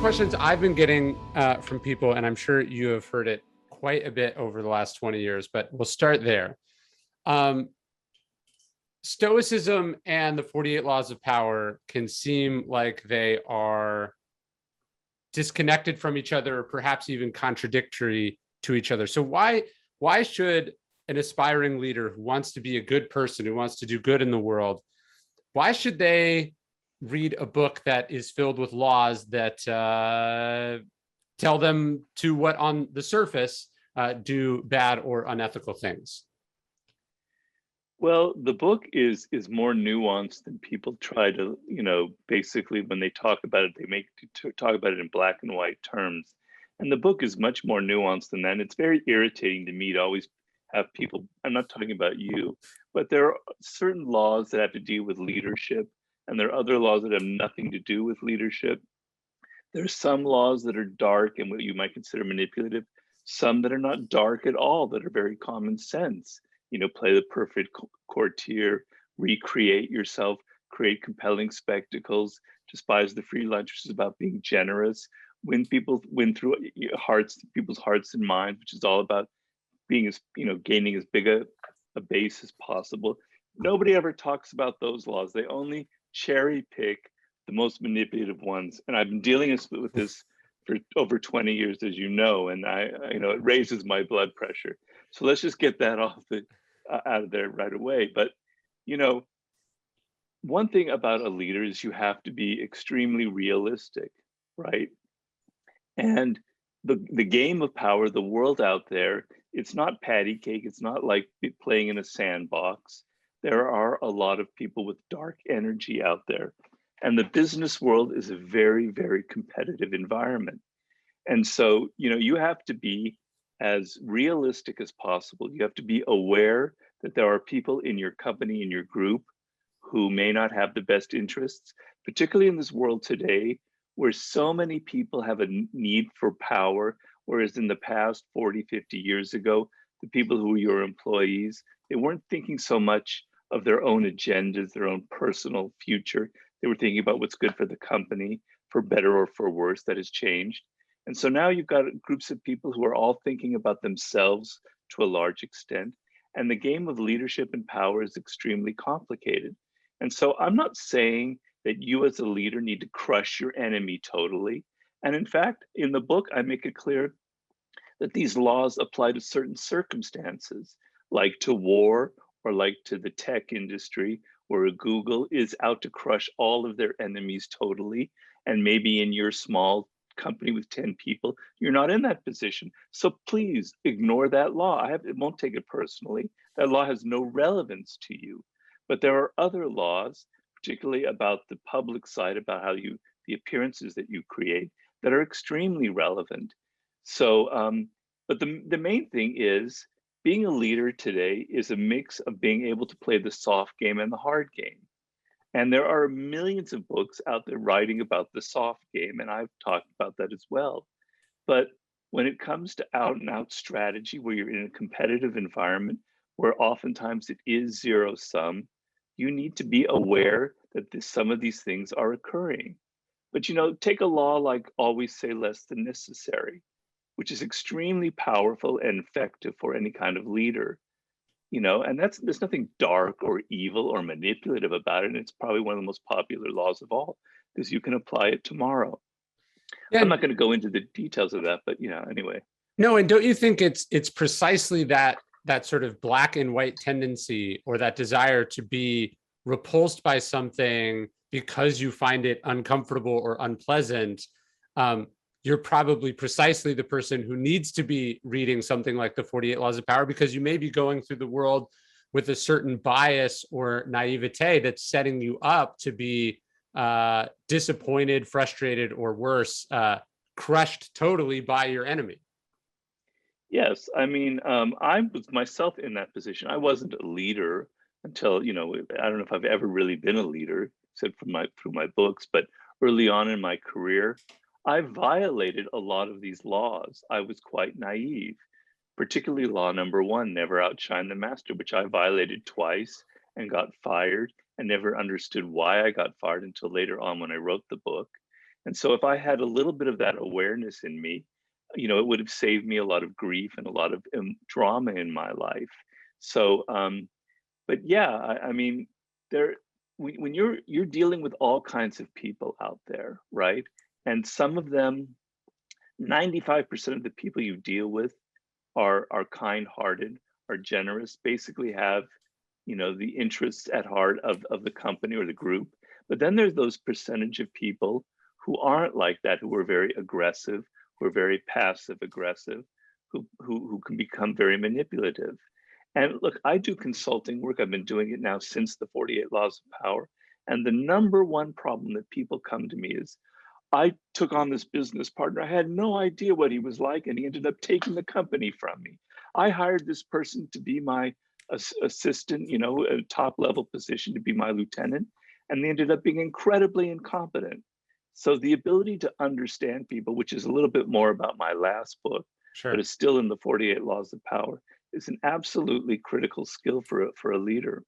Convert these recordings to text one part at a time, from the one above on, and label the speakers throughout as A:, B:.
A: questions I've been getting from people, and I'm sure you have heard it quite a bit over the last 20 years, but we'll start there. Um, Stoicism and the 48 laws of power can seem like they are disconnected from each other, or perhaps even contradictory to each other. So why should an aspiring leader who wants to be a good person, who wants to do good in the world, why should they read a book that is filled with laws that tell them to what on the surface do bad or unethical things?
B: Well, the book is more nuanced than people try to, basically when they talk about it, they make talk about it in black and white terms. And the book is much more nuanced than that. And it's very irritating to me to always have people, I'm not talking about you, but there are certain laws that have to deal with leadership, and there are other laws that have nothing to do with leadership. There are some laws that are dark and what you might consider manipulative, some that are not dark at all, that are very common sense. Play the perfect courtier, recreate yourself, create compelling spectacles, despise the free lunch, which is about being generous, win through people's hearts and minds, which is all about being gaining as big a base as possible. Nobody ever talks about those laws. They only cherry pick the most manipulative ones. And I've been dealing with this for over 20 years, as you know, and it raises my blood pressure. So let's just get that out of there right away. But you know, one thing about a leader is you have to be extremely realistic, right? And the game of power, the world out there, it's not patty cake. It's not like playing in a sandbox. There are a lot of people with dark energy out there. And the business world is a very, very competitive environment. And so, you have to be as realistic as possible. You have to be aware that there are people in your company, in your group, who may not have the best interests, particularly in this world today, where so many people have a need for power, whereas in the past 40, 50 years ago, the people who were your employees, they weren't thinking so much of their own agendas, their own personal future. They were thinking about what's good for the company, for better or for worse. That has changed. And so now you've got groups of people who are all thinking about themselves to a large extent. And the game of leadership and power is extremely complicated. And so I'm not saying that you as a leader need to crush your enemy totally. And in fact, in the book, I make it clear that these laws apply to certain circumstances, like to war or like to the tech industry, where Google is out to crush all of their enemies totally. And maybe in your small company with 10 people, you're not in that position. So please ignore that law. It won't take it personally. That law has no relevance to you. But there are other laws, particularly about the public side, about the appearances that you create, that are extremely relevant. So, but the main thing is being a leader today is a mix of being able to play the soft game and the hard game. And there are millions of books out there writing about the soft game, and I've talked about that as well. But when it comes to out and out strategy, where you're in a competitive environment, where oftentimes it is zero sum, you need to be aware that some of these things are occurring. But take a law like always say less than necessary, which is extremely powerful and effective for any kind of leader. And there's nothing dark or evil or manipulative about it. And it's probably one of the most popular laws of all, because you can apply it tomorrow.
A: Yeah,
B: I'm not going to go into the details of that, but anyway.
A: no, and don't you think it's precisely that sort of black and white tendency, or that desire to be repulsed by something because you find it uncomfortable or unpleasant? You're probably precisely the person who needs to be reading something like the 48 Laws of Power, because you may be going through the world with a certain bias or naivete that's setting you up to be disappointed, frustrated, or worse, crushed totally by your enemy.
B: Yes, I mean, I was myself in that position. I wasn't a leader until, I don't know if I've ever really been a leader, except through my books, but early on in my career, I violated a lot of these laws. I was quite naive, particularly law number one, never outshine the master, which I violated twice and got fired and never understood why I got fired until later on when I wrote the book. And so if I had a little bit of that awareness in me, it would have saved me a lot of grief and a lot of drama in my life. So, but yeah, I mean, there when you're dealing with all kinds of people out there, right? And some of them, 95% of the people you deal with are kind-hearted, are generous, basically have, the interests at heart of the company or the group. But then there's those percentage of people who aren't like that, who are very aggressive, who are very passive aggressive, who can become very manipulative. And look, I do consulting work. I've been doing it now since the 48 Laws of Power. And the number one problem that people come to me is, I took on this business partner. I had no idea what he was like, and he ended up taking the company from me. I hired this person to be my assistant, a top level position, to be my lieutenant, and they ended up being incredibly incompetent. So the ability to understand people, which is a little bit more about my last book, but
A: Sure.
B: is still in the 48 Laws of Power, is an absolutely critical skill for a leader.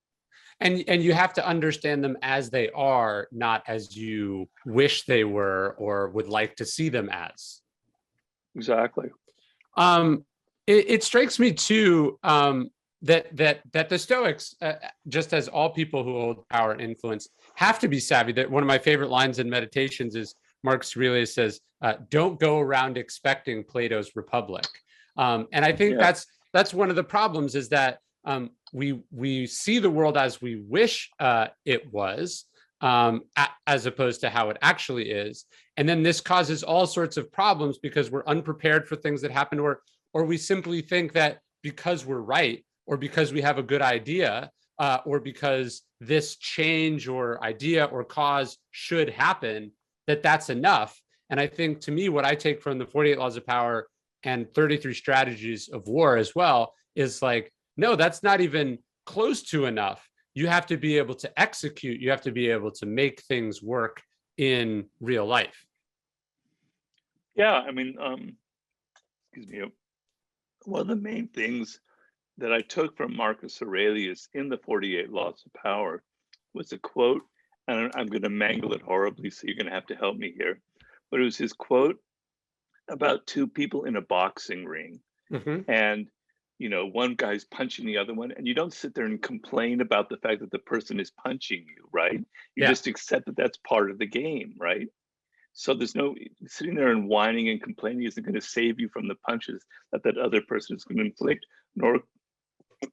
A: And you have to understand them as they are, not as you wish they were or would like to see them as.
B: Exactly.
A: It strikes me too, that the Stoics, just as all people who hold power and influence, have to be savvy. That one of my favorite lines in Meditations is Marcus Aurelius says, "Don't go around expecting Plato's Republic," and I think
B: Yeah.
A: that's one of the problems, is that we see the world as we wish it was, as opposed to how it actually is, and then this causes all sorts of problems because we're unprepared for things that happen, or we simply think that because we're right, or because we have a good idea, or because this change or idea or cause should happen, that that's enough. And I think, to me, what I take from the 48 Laws of Power and 33 Strategies of War as well is like, no, that's not even close to enough. You have to be able to execute. You have to be able to make things work in real life.
B: Yeah. I mean, excuse me. One of the main things that I took from Marcus Aurelius in the 48 Laws of Power was a quote, and I'm going to mangle it horribly, so you're going to have to help me here. But it was his quote about two people in a boxing ring.
A: Mm-hmm.
B: And, one guy's punching the other one, and you don't sit there and complain about the fact that the person is punching you, right? You
A: Yeah.
B: just accept that that's part of the game, right? So there's no sitting there and whining and complaining isn't going to save you from the punches that other person is going to inflict, nor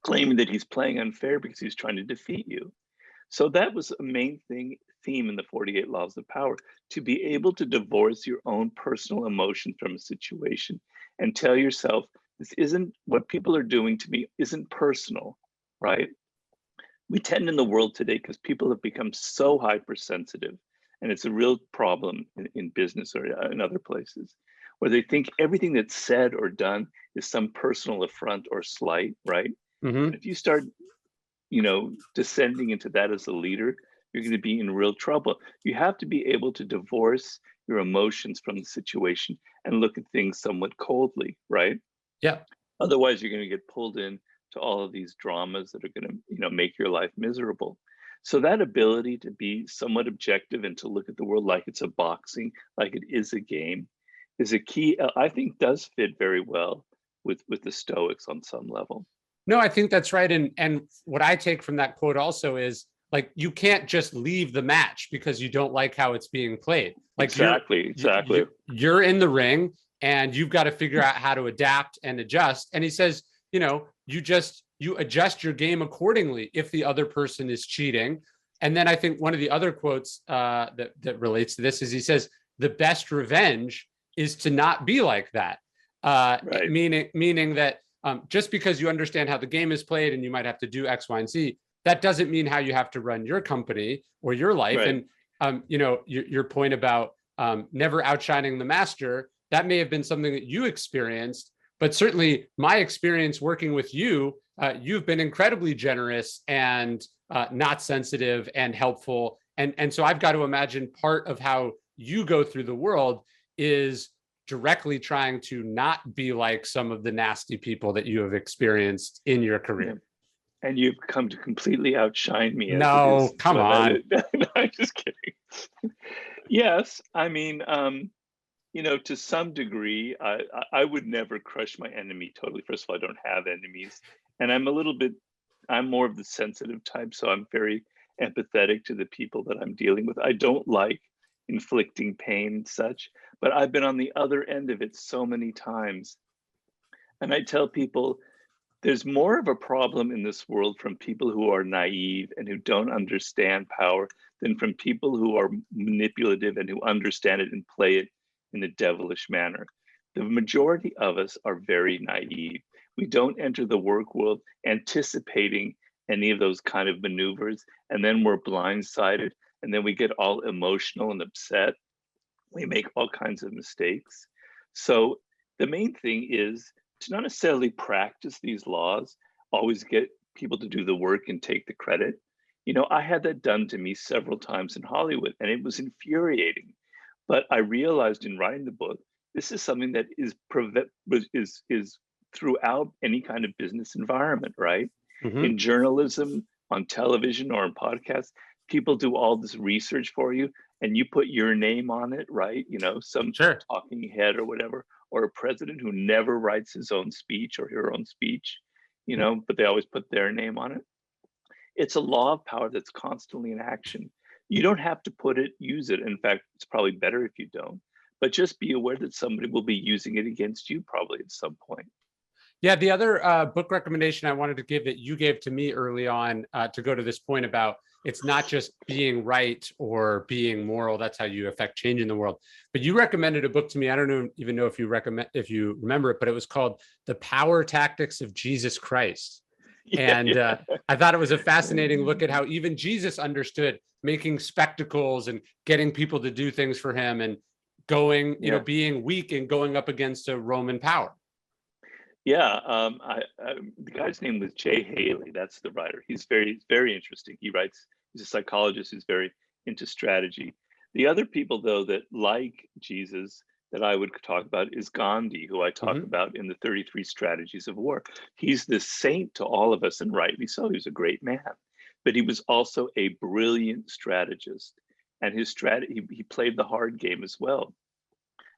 B: claiming that he's playing unfair because he's trying to defeat you. So that was a main theme in the 48 Laws of Power, to be able to divorce your own personal emotions from a situation and tell yourself, this isn't, what people are doing to me isn't personal, right? We tend in the world today, because people have become so hypersensitive, and it's a real problem in business or in other places, where they think everything that's said or done is some personal affront or slight, right?
A: Mm-hmm.
B: And if you start, descending into that as a leader, you're going to be in real trouble. You have to be able to divorce your emotions from the situation and look at things somewhat coldly, right?
A: Yeah.
B: Otherwise, you're going to get pulled in to all of these dramas that are going to, make your life miserable. So that ability to be somewhat objective and to look at the world like it's a boxing, like it is a game, is a key. I think does fit very well with the Stoics on some level.
A: No, I think that's right. And what I take from that quote also is, like, you can't just leave the match because you don't like how it's being played. Like,
B: Exactly.
A: you're in the ring, and you've got to figure out how to adapt and adjust. And he says, you adjust your game accordingly if the other person is cheating. And then I think one of the other quotes that relates to this is, he says, the best revenge is to not be like that.
B: Right.
A: Meaning that, just because you understand how the game is played and you might have to do X, Y, and Z, that doesn't mean how you have to run your company or your life.
B: Right.
A: And your point about never outshining the master, that may have been something that you experienced, but certainly my experience working with you, you've been incredibly generous and not sensitive and helpful. And so I've got to imagine part of how you go through the world is directly trying to not be like some of the nasty people that you have experienced in your career.
B: And you've come to completely outshine me as it
A: No,
B: is.
A: come on.
B: No, I'm just kidding. Yes, I mean, to some degree, I would never crush my enemy totally. First of all, I don't have enemies, and I'm more of the sensitive type, so I'm very empathetic to the people that I'm dealing with. I don't like inflicting pain and such, but I've been on the other end of it so many times, and I tell people there's more of a problem in this world from people who are naive and who don't understand power than from people who are manipulative and who understand it and play it in a devilish manner. The majority of us are very naive. We don't enter the work world anticipating any of those kind of maneuvers, and then we're blindsided, and then we get all emotional and upset. We make all kinds of mistakes. So the main thing is to not necessarily practice these laws, always get people to do the work and take the credit. I had that done to me several times in Hollywood, and it was infuriating. But I realized in writing the book, this is something that is throughout any kind of business environment, right?
A: Mhm.
B: In journalism, on television, or in podcasts, people do all this research for you, and you put your name on it, right? Some
A: Sure.
B: talking head or whatever, or a president who never writes his own speech or her own speech, but they always put their name on it. It's a law of power that's constantly in action. You don't have to use it. In fact, it's probably better if you don't, but just be aware that somebody will be using it against you probably at some point.
A: Yeah, the other book recommendation I wanted to give that you gave to me early on to go to this point about it's not just being right or being moral. That's how you affect change in the world. But you recommended a book to me. I don't even know if you remember it, but it was called The Power Tactics of Jesus Christ.
B: Yeah,
A: And
B: yeah.
A: I thought it was a fascinating look at how even Jesus understood making spectacles and getting people to do things for him and going,
B: Yeah.
A: being weak and going up against a Roman power.
B: Yeah, the guy's name was Jay Haley. That's the writer. He's very, very interesting. He's a psychologist who's very into strategy. The other people, though, that like Jesus that I would talk about is Gandhi, who I talk
A: Mm-hmm.
B: about in the 33 Strategies of War. He's the saint to all of us, and rightly so. He was a great man, but he was also a brilliant strategist. And his strategy, he played the hard game as well.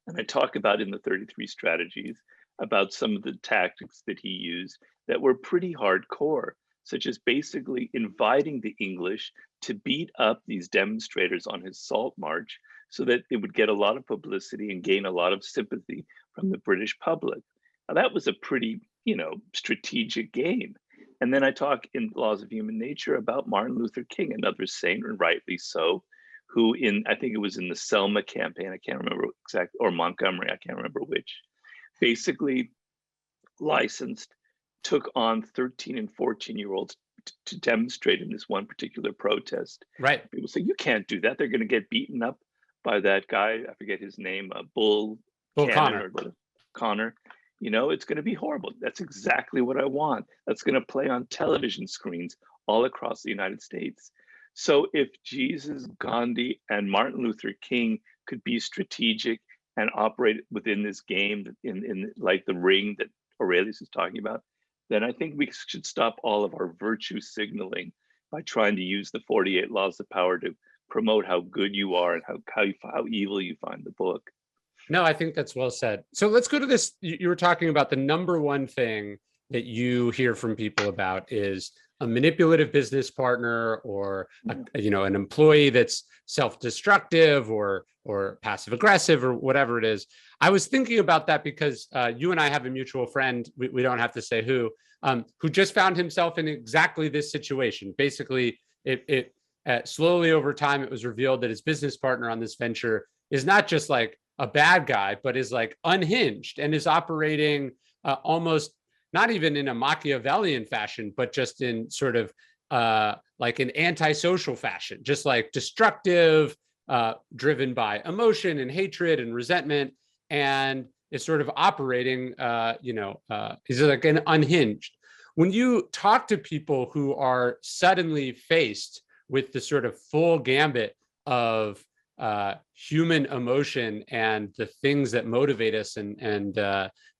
B: And I talk about in the 33 strategies about some of the tactics that he used that were pretty hardcore, such as basically inviting the English to beat up these demonstrators on his salt march so that it would get a lot of publicity and gain a lot of sympathy from the British public. Now, that was a pretty, strategic game. And then I talk in Laws of Human Nature about Martin Luther King, another saint, and rightly so, who I think it was in the Selma campaign, I can't remember exactly, or Montgomery, I can't remember which, basically licensed, took on 13 and 14-year-olds to demonstrate in this one particular protest.
A: Right.
B: People say, you can't do that. They're going to get beaten up by that guy. I forget his name, Bull
A: Bull
B: Cannon
A: Connor.
B: or Connor. It's going to be horrible. That's exactly what I want. That's going to play on television screens all across the United States. So if Jesus, Gandhi, and Martin Luther King could be strategic and operate within this game in like the ring that Aurelius is talking about, then I think we should stop all of our virtue signaling by trying to use the 48 laws of power to promote how good you are and how evil you find the book.
A: No, I think that's well said. So let's go to this. You were talking about the number one thing that you hear from people about is a manipulative business partner or an employee that's self-destructive or passive aggressive or whatever it is. I was thinking about that because you and I have a mutual friend. We don't have to say who just found himself in exactly this situation. Basically, it slowly over time it was revealed that his business partner on this venture is not just like a bad guy, but is like unhinged and is operating almost not even in a Machiavellian fashion, but just in sort of like an antisocial fashion, just like destructive, driven by emotion and hatred and resentment, and is sort of operating, is like an unhinged. When you talk to people who are suddenly faced with the sort of full gambit of human emotion and the things that motivate us and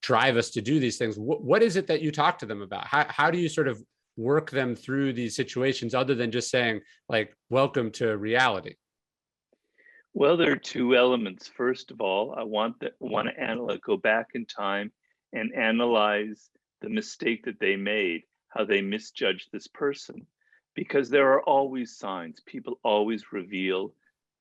A: drive us to do these things, what is it that you talk to them about? How do you sort of work them through these situations other than just saying like, welcome to reality?
B: Well, there are two elements. First of all, I want to analyze, go back in time and analyze the mistake that they made, how they misjudged this person, because there are always signs. People always reveal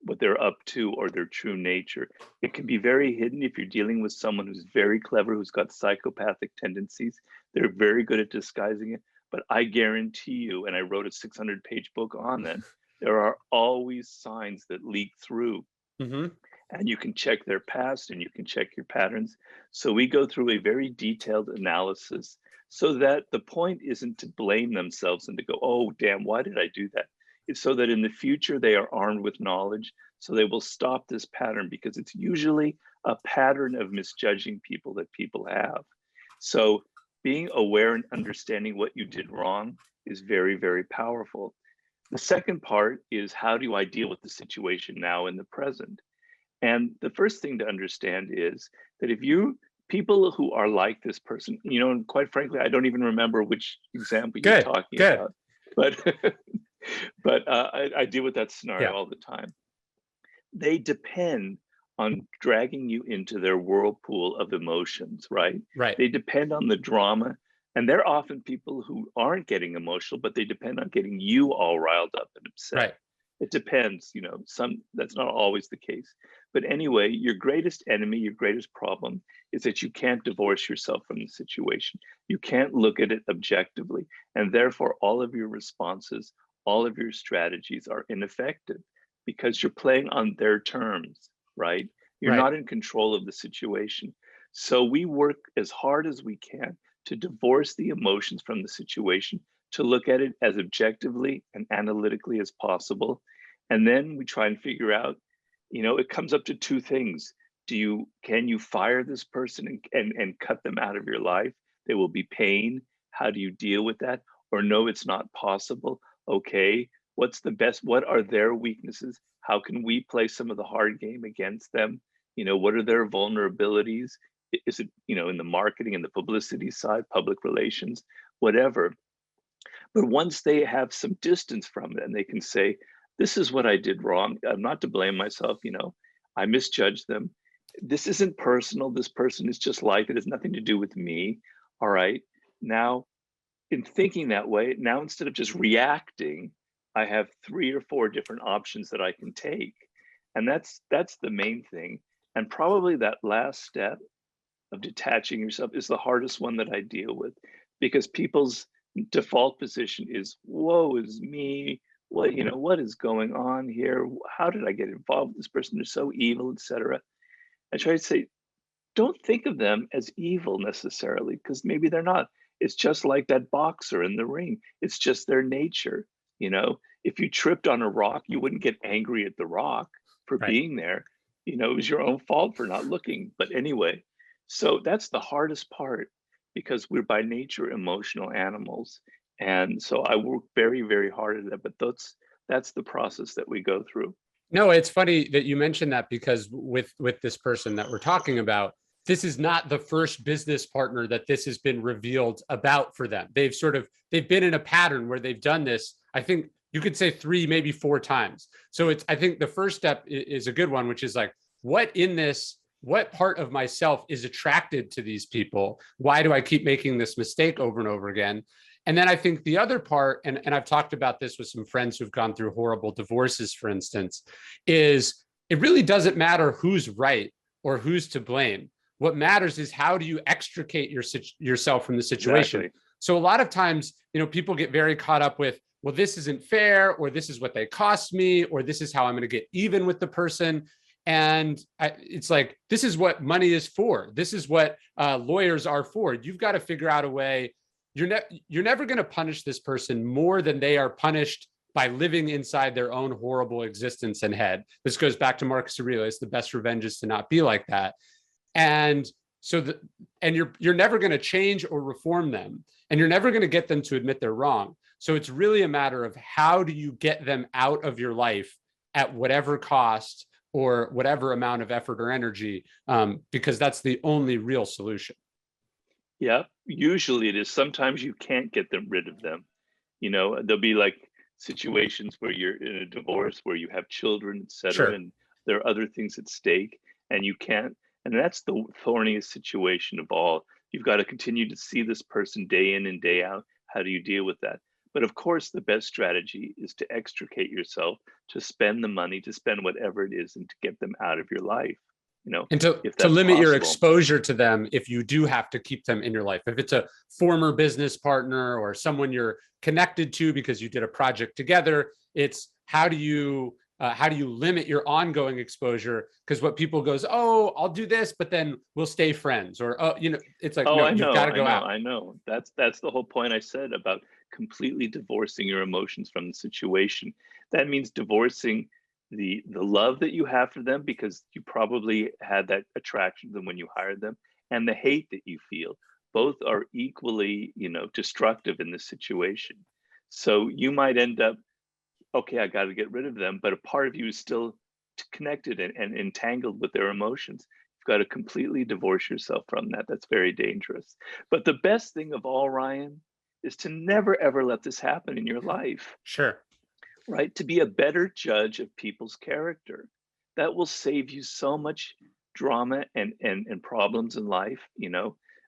B: what they're up to or their true nature. It can be very hidden if you're dealing with someone who's very clever, who's got psychopathic tendencies. They're very good at disguising it. But I guarantee you, and I wrote a 600-page book on that, there are always signs that leak through.
A: Mm-hmm.
B: And you can check their past and you can check your patterns. So we go through a very detailed analysis so that the point isn't to blame themselves and to go, oh, damn, why did I do that? It's so that in the future they are armed with knowledge, so they will stop this pattern, because it's usually a pattern of misjudging people that people have. So being aware and understanding what you did wrong is very, very powerful. The second part is, how do I deal with the situation now in the present? And the first thing to understand is that if people who are like this person, and quite frankly, I don't even remember which example you're talking about, but I deal with that scenario all the time. They depend on dragging you into their whirlpool of emotions, right?
A: Right.
B: They depend on the drama. And they're often people who aren't getting emotional, but they depend on getting you all riled up and upset.
A: Right.
B: It depends, that's not always the case. But anyway, your greatest enemy, your greatest problem is that you can't divorce yourself from the situation. You can't look at it objectively. And therefore, all of your responses, all of your strategies are ineffective, because you're playing on their terms, right? You're not in control of the situation. So we work as hard as we can to divorce the emotions from the situation, to look at it as objectively and analytically as possible. And then we try and figure out, it comes up to two things. Can you fire this person and cut them out of your life? There will be pain. How do you deal with that? Or no, it's not possible. Okay, what are their weaknesses? How can we play some of the hard game against them? What are their vulnerabilities? Is it, in the marketing and the publicity side, public relations, whatever. But once they have some distance from it and they can say, this is what I did wrong, I'm not to blame myself, I misjudged them. This isn't personal. This person is just life. It has nothing to do with me. All right. Now, in thinking that way, now instead of just reacting, I have 3 or 4 different options that I can take. And that's the main thing. And probably that last step of detaching yourself is the hardest one that I deal with, because people's default position is, woe is me. What is going on here? How did I get involved with this person? They're so evil, etc. I try to say, don't think of them as evil necessarily, because maybe they're not. It's just like that boxer in the ring. It's just their nature. If you tripped on a rock, you wouldn't get angry at the rock for being there. It was your own fault for not looking. But anyway, so that's the hardest part, because we're by nature emotional animals. And so I work very, very hard at that. But that's the process that we go through.
A: No, it's funny that you mentioned that, because with this person that we're talking about, this is not the first business partner that this has been revealed about for them. They've been in a pattern where they've done this, I think you could say 3, maybe 4 times. So I think the first step is a good one, which is like, what part of myself is attracted to these people? Why do I keep making this mistake over and over again? And then I think the other part, and I've talked about this with some friends who've gone through horrible divorces, for instance, is it really doesn't matter who's right or who's to blame. What matters is, how do you extricate yourself from the situation? Exactly. So a lot of times, people get very caught up with, well, this isn't fair, or this is what they cost me, or this is how I'm going to get even with the person. And it's like, this is what money is for. This is what lawyers are for. You've got to figure out a way. You're never going to punish this person more than they are punished by living inside their own horrible existence and head. This goes back to Marcus Aurelius: the best revenge is to not be like that. And so you're never going to change or reform them, and you're never going to get them to admit they're wrong. So it's really a matter of, how do you get them out of your life at whatever cost or whatever amount of effort or energy, because that's the only real solution.
B: Yeah, usually it is. Sometimes you can't get rid of them. You know, there'll be like situations where you're in a divorce, where you have children, et cetera,
A: Sure.
B: and there are other things at stake, and you can't. And that's the thorniest situation of all. You've got to continue to see this person day in and day out. How do you deal with that? But of course, the best strategy is to extricate yourself, to spend the money, to spend whatever it is, and to get them out of your life. You know,
A: And
B: if
A: to
B: that's
A: limit your
B: possible.
A: exposure to them if you do have to keep them in your life. If it's a former business partner or someone you're connected to because you did a project together, it's how do you limit your ongoing exposure? Because what people goes, oh, I'll do this, but then we'll stay friends, or oh, it's like,
B: Oh,
A: no,
B: I
A: you've got
B: know,
A: to
B: I
A: go
B: know,
A: out.
B: I know. That's the whole point I said about completely divorcing your emotions from the situation. That means divorcing the love that you have for them because you probably had that attraction to them when you hired them, and the hate that you feel. Both are equally, destructive in this situation. So you might end up, okay, I got to get rid of them, but a part of you is still connected and entangled with their emotions. You've got to completely divorce yourself from that. That's very dangerous. But the best thing of all, Ryan, is to never ever let this happen in your life,
A: Sure.
B: right? To be a better judge of people's character. That will save you so much drama and problems in life,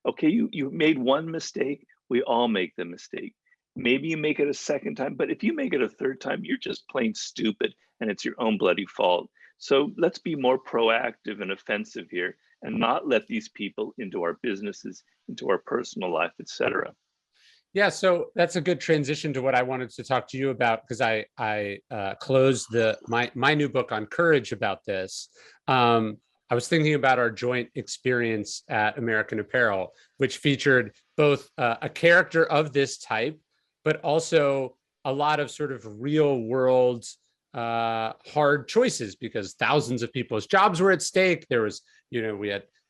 B: Okay, you made one mistake, we all make the mistake. Maybe you make it a second time, but if you make it a third time, you're just plain stupid and it's your own bloody fault. So let's be more proactive and offensive here and not let these people into our businesses, into our personal life, etc.
A: Yeah, so that's a good transition to what I wanted to talk to you about, because I closed my new book on courage about this. I was thinking about our joint experience at American Apparel, which featured both a character of this type, but also a lot of sort of real world hard choices, because thousands of people's jobs were at stake. There was, you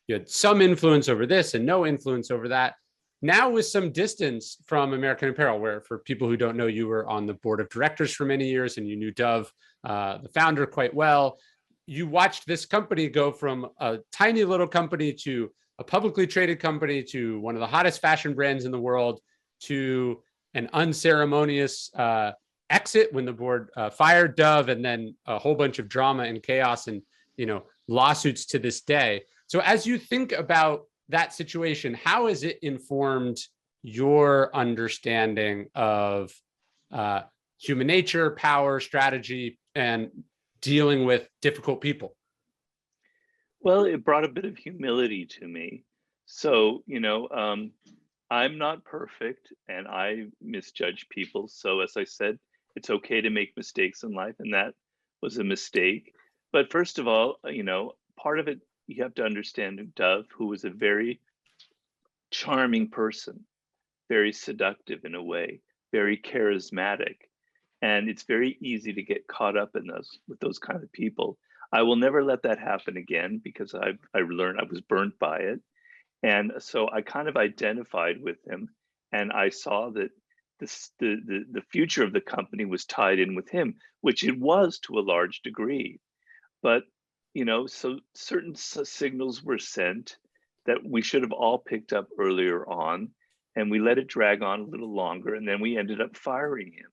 A: had some influence over this and no influence over that. Now with some distance from American Apparel, where for people who don't know, you were on the board of directors for many years and you knew Dove, the founder, quite well. You watched this company go from a tiny little company to a publicly traded company to one of the hottest fashion brands in the world, to an unceremonious exit when the board fired Dove, and then a whole bunch of drama and chaos and lawsuits to this day. So as you think about that situation, how has it informed your understanding of human nature, power, strategy, and dealing with difficult people?
B: Well, it brought a bit of humility to me. So, I'm not perfect and I misjudge people. So, as I said, it's okay to make mistakes in life, and that was a mistake. But first of all, part of it you have to understand Dove, who was a very charming person, very seductive in a way, very charismatic. And it's very easy to get caught up in those with those kind of people. I will never let that happen again because I learned I was burnt by it. And so I kind of identified with him and I saw that the future of the company was tied in with him, which it was to a large degree. But, so certain signals were sent that we should have all picked up earlier on, and we let it drag on a little longer, and then we ended up firing him.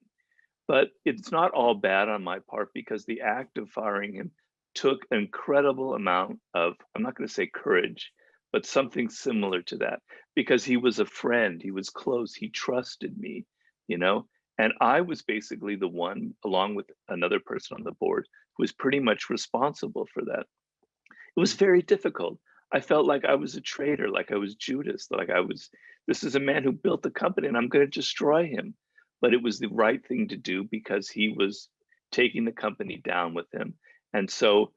B: But it's not all bad on my part because the act of firing him took an incredible amount of, I'm not going to say courage, but something similar to that because he was a friend, he was close, he trusted me, you know? And I was basically the one, along with another person on the board, who was pretty much responsible for that. It was very difficult. I felt like I was a traitor, like I was Judas, like this is a man who built the company and I'm going to destroy him. But it was the right thing to do because he was taking the company down with him. And so,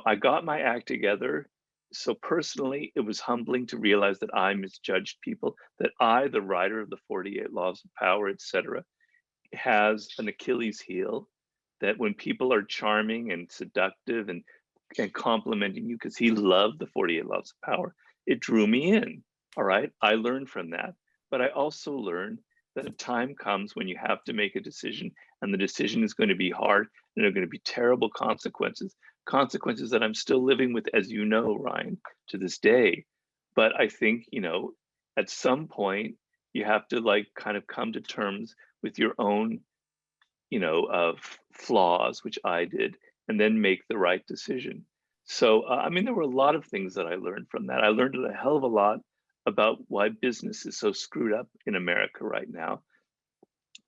B: I got my act together. So personally, it was humbling to realize that I misjudged people, that I, the writer of the 48 Laws of Power, etc., has an Achilles heel, that when people are charming and seductive and complimenting you because he loved the 48 Laws of Power, it drew me in. All right. I learned from that. But I also learned that a time comes when you have to make a decision, and the decision is going to be hard and there are going to be terrible consequences, consequences that I'm still living with, as you know, Ryan, to this day. But I think, at some point, You have to like kind of come to terms with your own, flaws, which I did, and then make the right decision. So, I mean, there were a lot of things that I learned from that. I learned a hell of a lot about why business is so screwed up in America right now.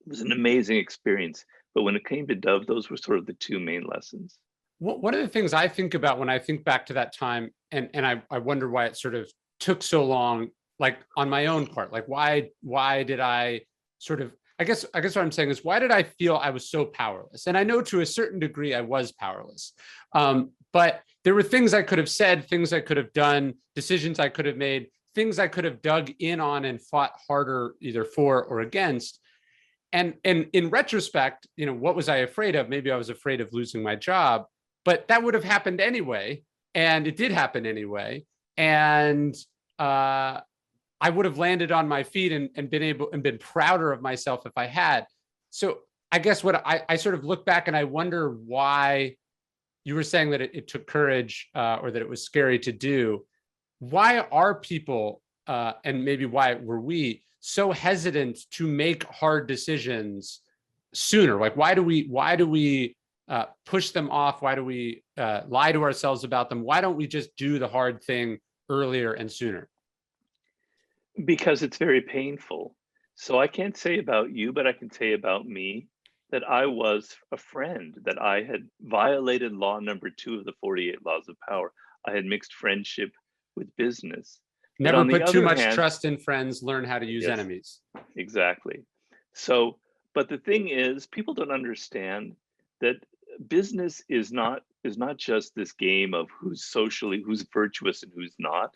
B: It was an amazing experience. But when it came to Dove, those were sort of the two main lessons.
A: One of the things I think about when I think back to that time, and I wonder why it sort of took so long, like on my own part, like why did I sort of, I guess what I'm saying is, why did I feel I was so powerless? And I know to a certain degree I was powerless, but there were things I could have said, things I could have done, decisions I could have made, things I could have dug in on and fought harder either for or against. And in retrospect, what was I afraid of? Maybe I was afraid of losing my job, but that would have happened anyway, and it did happen anyway. And I would have landed on my feet and been prouder of myself if I had. So I guess what I sort of look back and I wonder why you were saying that it took courage, or that it was scary to do. Why are people, and maybe why were we so hesitant to make hard decisions sooner? Like, why do we push them off? Why do we lie to ourselves about them? Why don't we just do the hard thing earlier and sooner?
B: Because it's very painful. So I can't say about you, but I can say about me that I was a friend, that I had violated law number 2 of the 48 laws of power. I had mixed friendship with business. But
A: Never
B: on the
A: put too
B: other
A: much
B: hand,
A: trust in friends, learn how to use
B: yes,
A: enemies.
B: exactly. So, but the thing is, people don't understand that business is not just this game of who's virtuous and who's not.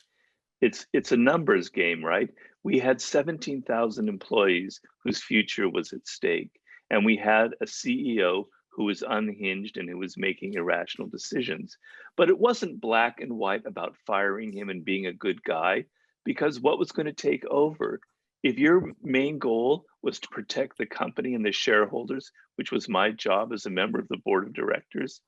B: It's a numbers game, right? We had 17,000 employees whose future was at stake, and we had a CEO who was unhinged and who was making irrational decisions. But it wasn't black and white about firing him and being a good guy, because what was going to take over? If your main goal was to protect the company and the shareholders, which was my job as a member of the board of directors,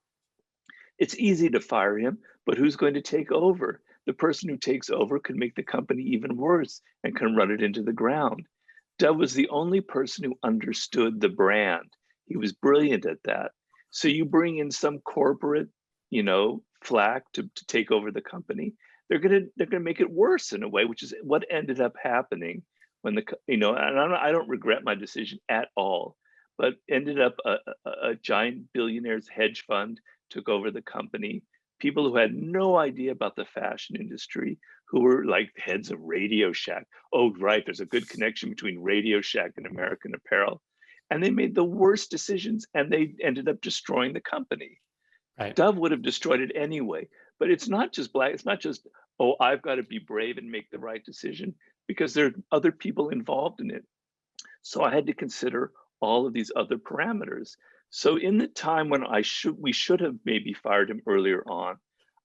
B: it's easy to fire him, but who's going to take over? The person who takes over could make the company even worse and can run it into the ground. Dove was the only person who understood the brand. He was brilliant at that. So you bring in some corporate, flack to take over the company. They're gonna make it worse in a way, which is what ended up happening when and I don't regret my decision at all, but ended up a giant billionaires hedge fund took over the company. People who had no idea about the fashion industry, who were like heads of Radio Shack. Oh, right, there's a good connection between Radio Shack and American Apparel. And they made the worst decisions and they ended up destroying the company.
A: Right.
B: Dove would have destroyed it anyway. But it's not just black, it's not just, oh, I've got to be brave and make the right decision, because there are other people involved in it. So I had to consider all of these other parameters. So in the time when we should have maybe fired him earlier on,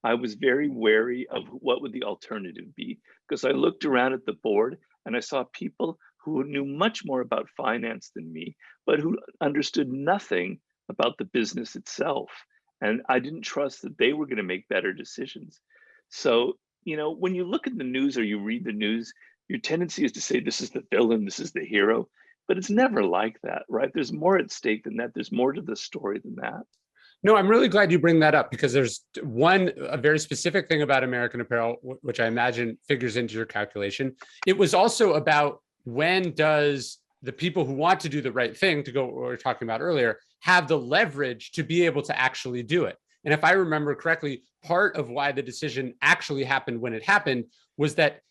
B: I was very wary of what would the alternative be, because I looked around at the board and I saw people who knew much more about finance than me, but who understood nothing about the business itself. And I didn't trust that they were going to make better decisions. So, when you look at the news or you read the news, your tendency is to say, this is the villain, this is the hero. But it's never like that, right? There's more at stake than that. There's more to the story than that.
A: No, I'm really glad you bring that up, because there's a very specific thing about American Apparel, which I imagine figures into your calculation. It was also about, when does the people who want to do the right thing, to go what we were talking about earlier, have the leverage to be able to actually do it. And if I remember correctly, part of why the decision actually happened when it happened was that,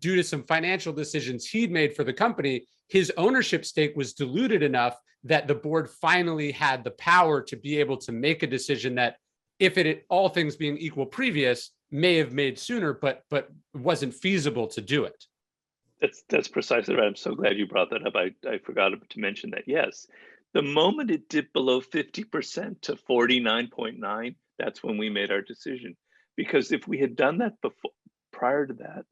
A: due to some financial decisions he'd made for the company, his ownership stake was diluted enough that the board finally had the power to be able to make a decision that, if it, all things being equal previous, may have made sooner, but wasn't feasible to do it.
B: That's precisely right. I'm so glad you brought that up. I forgot to mention that. Yes, the moment it dipped below 50% to 49.9, that's when we made our decision. Because if we had done that before, prior to that,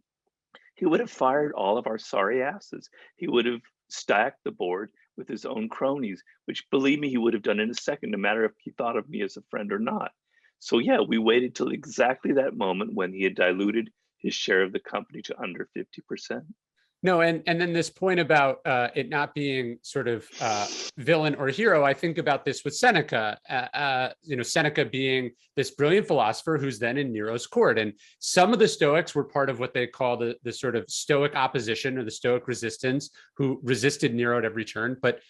B: he would have fired all of our sorry asses. He would have stacked the board with his own cronies, which, believe me, he would have done in a second, no matter if he thought of me as a friend or not. So yeah, we waited till exactly that moment when he had diluted his share of the company to under 50%.
A: No, and then this point about it not being sort of villain or hero, I think about this with Seneca. Seneca being this brilliant philosopher who's then in Nero's court, and some of the Stoics were part of what they call the sort of Stoic opposition or the Stoic resistance, who resisted Nero at every turn. But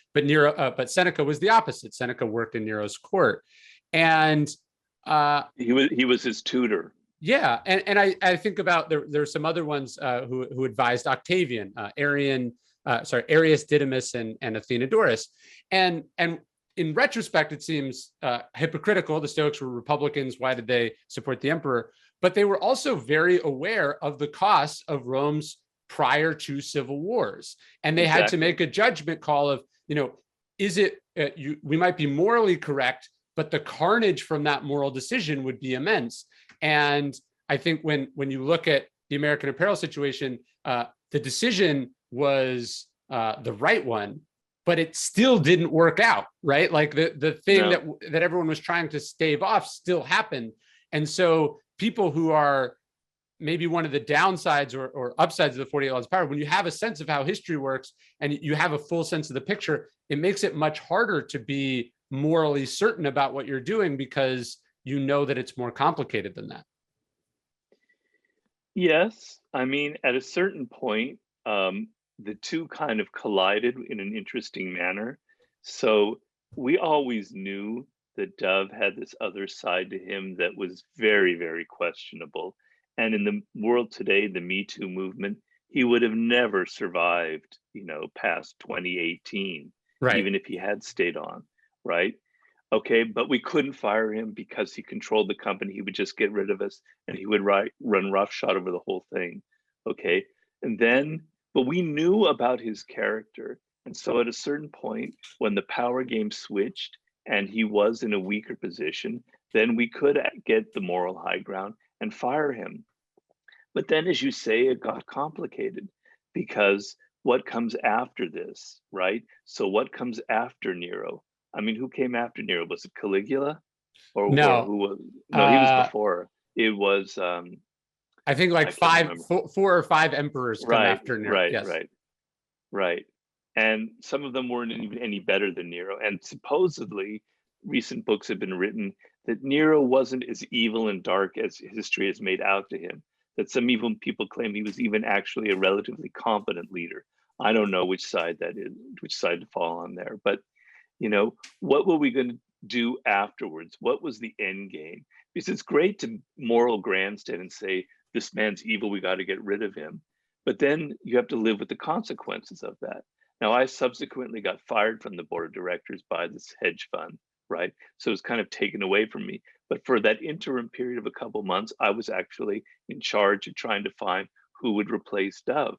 A: Seneca was the opposite. Seneca worked in Nero's court, and
B: he was his tutor.
A: Yeah, and I think about there's some other ones who advised Octavian, Arius, Didymus, and Athenodorus, and in retrospect it seems hypocritical. The Stoics were Republicans. Why did they support the emperor? But they were also very aware of the costs of Rome's prior two civil wars, and they had to make a judgment call of, is it we might be morally correct, but the carnage from that moral decision would be immense. And I think when you look at the American Apparel situation, the decision was the right one, but it still didn't work out, right? Like the thing that everyone was trying to stave off still happened. And so people who are maybe one of the downsides or upsides of the 48 Laws of Power, when you have a sense of how history works and you have a full sense of the picture, it makes it much harder to be morally certain about what you're doing, because you know that it's more complicated than that.
B: Yes, I mean, at a certain point, the two kind of collided in an interesting manner. So we always knew that Dove had this other side to him that was very, very questionable. And in the world today, the Me Too movement, he would have never survived, past 2018,
A: right,
B: even if he had stayed on, right? Okay, but we couldn't fire him because he controlled the company. He would just get rid of us, and he would run roughshod over the whole thing. Okay, but we knew about his character. And so at a certain point, when the power game switched and he was in a weaker position, then we could get the moral high ground and fire him. But then, as you say, it got complicated, because what comes after this, right? So what comes after Nero? I mean, who came after Nero? Was it Caligula? Or who was? No, he was before. It was
A: I think like four or five emperors come after Nero.
B: Right. And some of them weren't even any better than Nero. And supposedly, recent books have been written that Nero wasn't as evil and dark as history has made out to him. That some even people claim he was even actually a relatively competent leader. I don't know which side that is, which side to fall on there. But what were we going to do afterwards? What was the end game? Because it's great to moral grandstand and say, this man's evil, we got to get rid of him. But then you have to live with the consequences of that. Now, I subsequently got fired from the board of directors by this hedge fund, right? So it was kind of taken away from me. But for that interim period of a couple of months, I was actually in charge of trying to find who would replace Dove.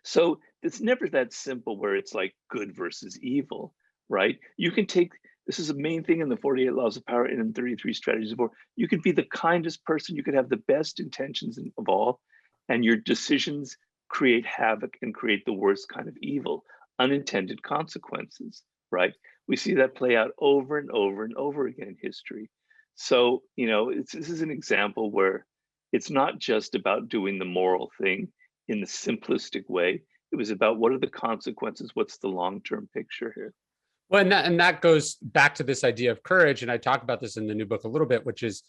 B: So it's never that simple where it's like good versus evil, right? You can take, this is the main thing in the 48 Laws of Power and in 33 Strategies of War. You can be the kindest person, you could have the best intentions of all, and your decisions create havoc and create the worst kind of evil, unintended consequences, right? We see that play out over and over and over again in history. So, this is an example where it's not just about doing the moral thing in the simplistic way. It was about what are the consequences? What's the long-term picture here?
A: Well, and that goes back to this idea of courage. And I talk about this in the new book a little bit, which is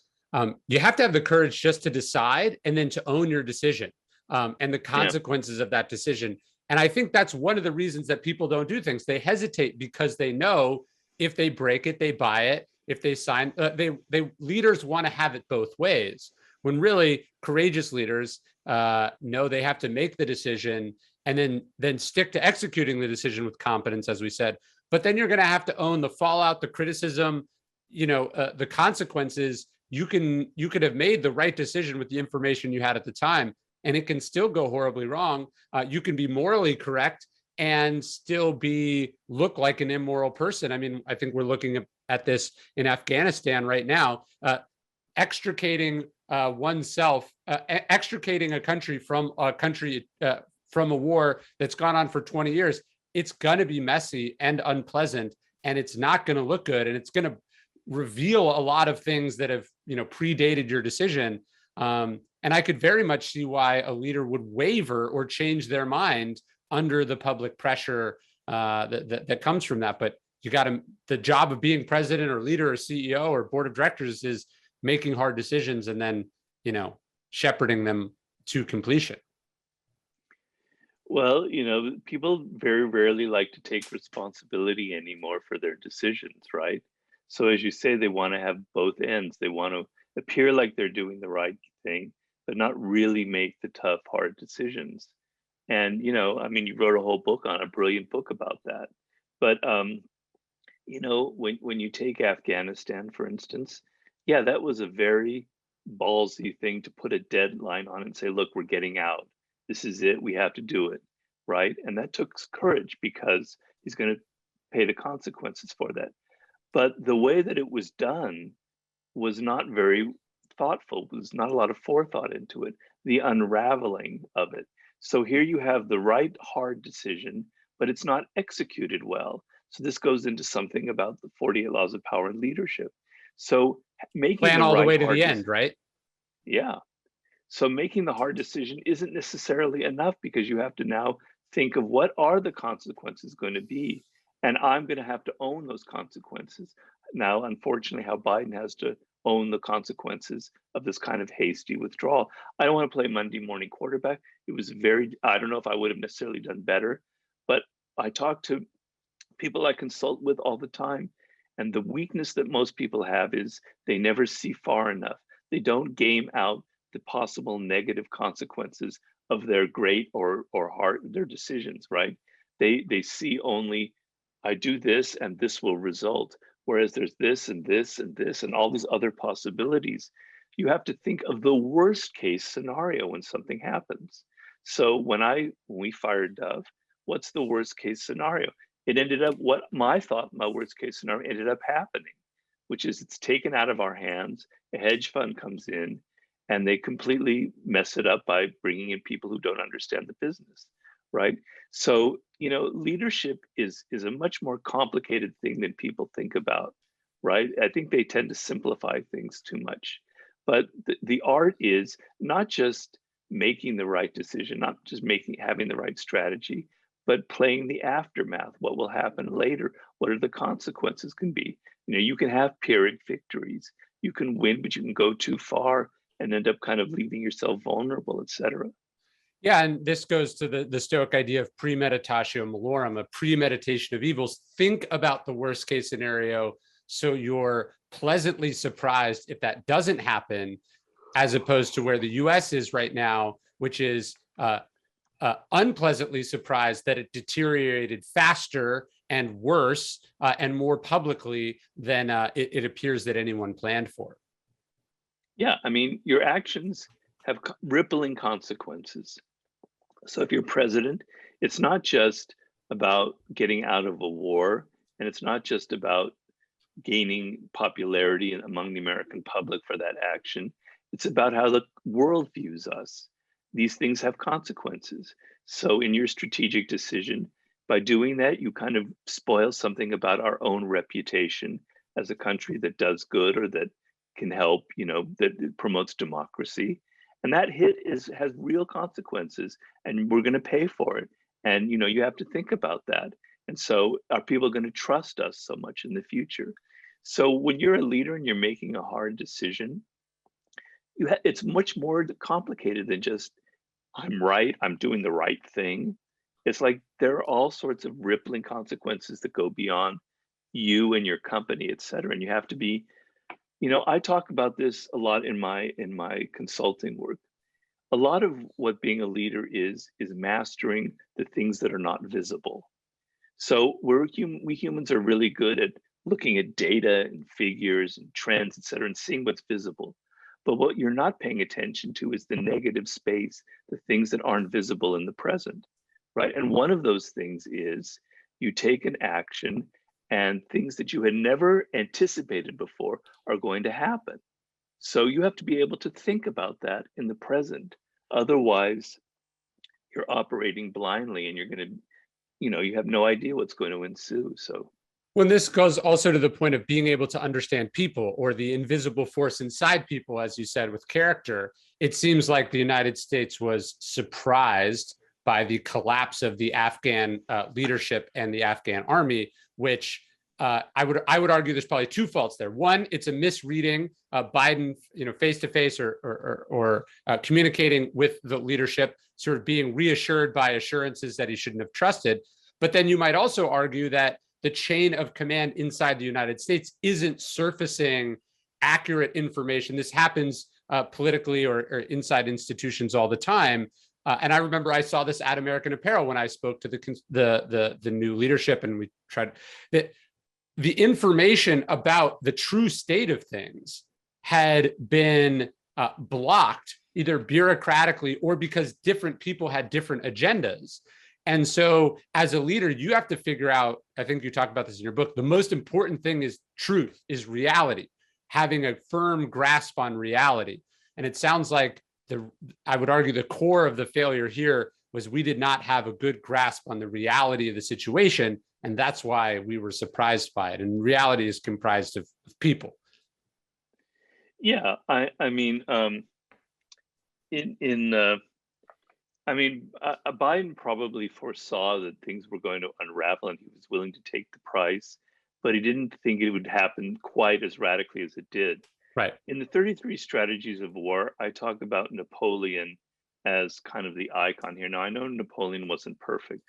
A: you have to have the courage just to decide and then to own your decision and the consequences of that decision. And I think that's one of the reasons that people don't do things. They hesitate because they know if they break it, they buy it. If they sign, leaders want to have it both ways. When really courageous leaders know they have to make the decision and then stick to executing the decision with competence, as we said. But then you're going to have to own the fallout, the criticism, the consequences. You could have made the right decision with the information you had at the time, and it can still go horribly wrong. You can be morally correct and still look like an immoral person. I mean, I think we're looking at this in Afghanistan right now, extricating oneself, extricating a country from a war that's gone on for 20 years. It's going to be messy and unpleasant, and it's not going to look good, and it's going to reveal a lot of things that have predated your decision. And And I could very much see why a leader would waver or change their mind under the public pressure that comes from that. But you got to, the job of being president or leader or CEO or board of directors is making hard decisions and then, shepherding them to completion.
B: Well, people very rarely like to take responsibility anymore for their decisions, right? So as you say, they want to have both ends. They want to appear like they're doing the right thing, but not really make the tough, hard decisions. And, you wrote a whole book on a brilliant book about that. But, when you take Afghanistan, for instance, yeah, that was a very ballsy thing to put a deadline on and say, look, we're getting out. This is it. We have to do it. Right. And that took courage because he's going to pay the consequences for that. But the way that it was done was not very thoughtful. There's not a lot of forethought into it, the unraveling of it. So here you have the right hard decision, but it's not executed well. So this goes into something about the 48 laws of power and leadership. So making
A: Plan
B: the
A: all the
B: right
A: way to
B: hard
A: the end, right?
B: yeah. So making the hard decision isn't necessarily enough because you have to now think of what are the consequences going to be, and I'm going to have to own those consequences. Now, unfortunately, how Biden has to own the consequences of this kind of hasty withdrawal. I don't want to play Monday morning quarterback. It was I don't know if I would have necessarily done better, but I talk to people I consult with all the time. And the weakness that most people have is they never see far enough. They don't game out the possible negative consequences of their great or hard their decisions, right? They see only, I do this and this will result. Whereas there's this and this and this and all these other possibilities. You have to think of the worst case scenario when something happens. So when we fired Dove, what's the worst case scenario? It ended up what my worst case scenario ended up happening, which is it's taken out of our hands. A hedge fund comes in and they completely mess it up by bringing in people who don't understand the business, right? So, leadership is a much more complicated thing than people think about, right? I think they tend to simplify things too much. But the art is not just making the right decision, not just having the right strategy, but playing the aftermath. What will happen later? What are the consequences can be? You can have Pyrrhic victories. You can win, but you can go too far and end up kind of leaving yourself vulnerable, etc.
A: Yeah, and this goes to the Stoic idea of premeditatio malorum, a premeditation of evils. Think about the worst case scenario so you're pleasantly surprised if that doesn't happen, as opposed to where the US is right now, which is unpleasantly surprised that it deteriorated faster and worse and more publicly than it appears that anyone planned for.
B: Yeah, your actions have rippling consequences. So if you're president, it's not just about getting out of a war, and it's not just about gaining popularity among the American public for that action. It's about how the world views us. These things have consequences. So in your strategic decision, by doing that, you kind of spoil something about our own reputation as a country that does good or that can help, that promotes democracy. And that hit has real consequences, and we're going to pay for it. And you have to think about that. And so, are people going to trust us so much in the future? So, when you're a leader and you're making a hard decision, it's much more complicated than just I'm right, I'm doing the right thing. It's like there are all sorts of rippling consequences that go beyond you and your company, et cetera. And you have to be, I talk about this a lot in my consulting work. A lot of what being a leader is mastering the things that are not visible. So we humans are really good at looking at data and figures and trends, et cetera, and seeing what's visible. But what you're not paying attention to is the negative space, the things that aren't visible in the present, right? And one of those things is you take an action and things that you had never anticipated before are going to happen. So you have to be able to think about that in the present. Otherwise, you're operating blindly and you're going to, you have no idea what's going to ensue. So
A: When this goes also to the point of being able to understand people, or the invisible force inside people, as you said, with character, it seems like the United States was surprised by the collapse of the Afghan leadership and the Afghan army, which I would argue there's probably two faults there. One, it's a misreading. Biden, face to face or communicating with the leadership, sort of being reassured by assurances that he shouldn't have trusted. But then you might also argue that the chain of command inside the United States isn't surfacing accurate information. This happens politically or inside institutions all the time. And I remember I saw this at American Apparel when I spoke to the new leadership, and we tried that. The information about the true state of things had been blocked, either bureaucratically or because different people had different agendas. And so as a leader, you have to figure out, I think you talk about this in your book, the most important thing is truth, is reality, having a firm grasp on reality. And it sounds like I would argue the core of the failure here was we did not have a good grasp on the reality of the situation. And that's why we were surprised by it. And reality is comprised of people.
B: Yeah, I mean, Biden probably foresaw that things were going to unravel, and he was willing to take the price, but he didn't think it would happen quite as radically as it did.
A: Right.
B: In the 33 Strategies of War, I talk about Napoleon as kind of the icon here. Now, I know Napoleon wasn't perfect,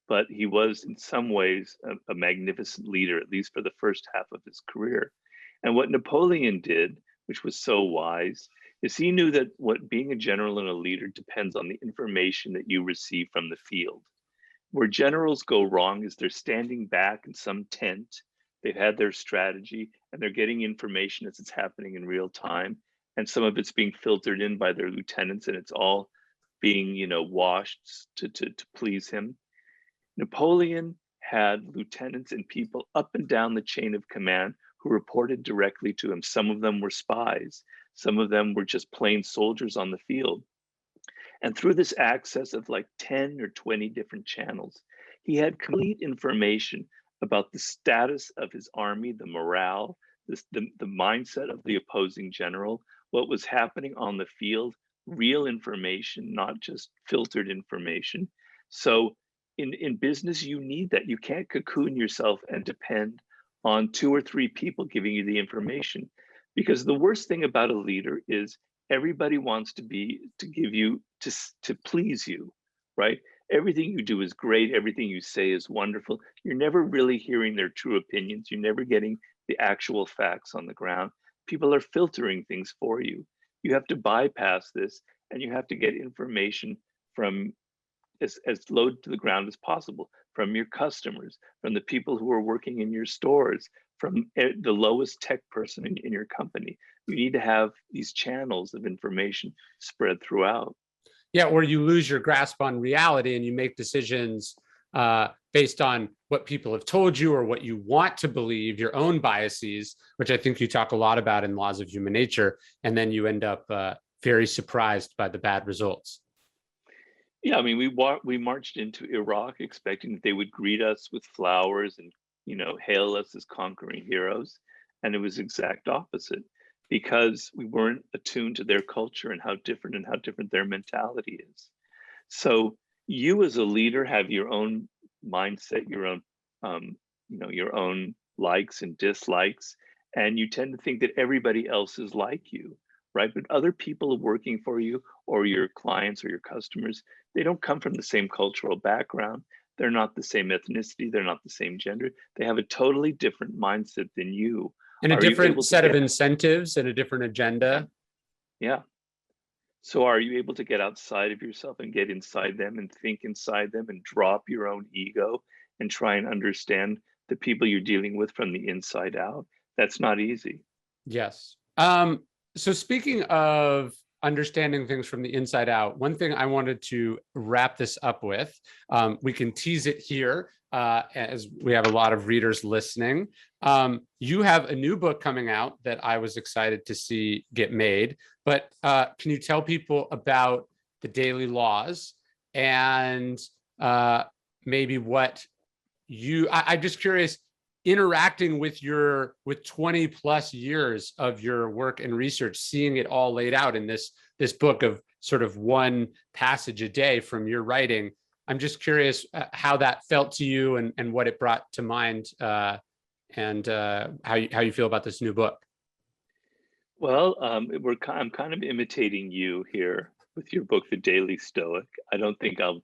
B: but he was in some ways a magnificent leader, at least for the first half of his career. And what Napoleon did, which was so wise, is he knew that what being a general and a leader depends on the information that you receive from the field. Where generals go wrong is they're standing back in some tent, they've had their strategy, and they're getting information as it's happening in real time. And some of it's being filtered in by their lieutenants, and it's all being, washed to please him. Napoleon had lieutenants and people up and down the chain of command who reported directly to him. Some of them were spies. Some of them were just plain soldiers on the field. And through this access of like 10 or 20 different channels, he had complete information about the status of his army, the morale, the mindset of the opposing general, what was happening on the field, real information, not just filtered information. So in business, you need that. You can't cocoon yourself and depend on 2 or 3 people giving you the information, because the worst thing about a leader is everybody wants to give you to please you, right? Everything you do is great. Everything you say is wonderful. You're never really hearing their true opinions. You're never getting the actual facts on the ground. People are filtering things for you. You have to bypass this, and you have to get information from as low to the ground as possible, from your customers, from the people who are working in your stores, from the lowest tech person in your company. You need to have these channels of information spread throughout.
A: Yeah, or you lose your grasp on reality and you make decisions based on what people have told you or what you want to believe, your own biases, which I think you talk a lot about in Laws of Human Nature, and then you end up very surprised by the bad results.
B: Yeah, I mean, we marched into Iraq expecting that they would greet us with flowers and, hail us as conquering heroes. And it was exact opposite, because we weren't attuned to their culture and how different their mentality is. So you as a leader have your own mindset, your own, your own likes and dislikes, and you tend to think that everybody else is like you, right? But other people working for you, or your clients or your customers, they don't come from the same cultural background. They're not the same ethnicity. They're not the same gender. They have a totally different mindset than you.
A: And a different set of incentives and a different agenda.
B: Yeah. So are you able to get outside of yourself and get inside them and think inside them and drop your own ego and try and understand the people you're dealing with from the inside out? That's not easy.
A: Yes. So speaking of understanding things from the inside out, one thing I wanted to wrap this up with, we can tease it here as we have a lot of readers listening. You have a new book coming out that I was excited to see get made, but can you tell people about the Daily Laws and maybe what I'm just curious, interacting with 20 plus years of your work and research, seeing it all laid out in this book of sort of one passage a day from your writing. I'm just curious how that felt to you, and what it brought to mind, and how you feel about this new book.
B: Well, I'm kind of imitating you here with your book, The Daily Stoic. I don't think I'll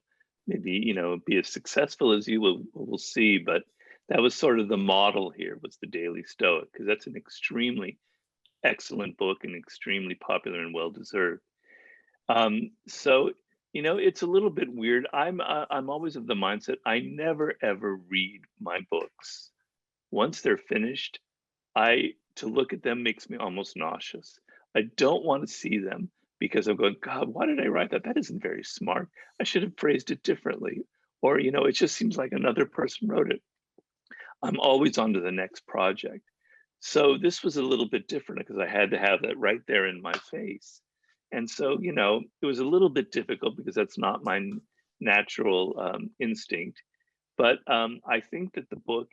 B: maybe, be as successful as you. We'll see, but that was sort of the model here, was The Daily Stoic, because that's an extremely excellent book and extremely popular and well deserved. So it's a little bit weird. I'm always of the mindset I never ever read my books. Once they're finished, I to look at them makes me almost nauseous. I don't want to see them because I'm going, God, why did I write that? That isn't very smart. I should have phrased it differently. Or, it just seems like another person wrote it. I'm always on to the next project. So this was a little bit different because I had to have that right there in my face. And so, it was a little bit difficult because that's not my natural instinct. But I think that the book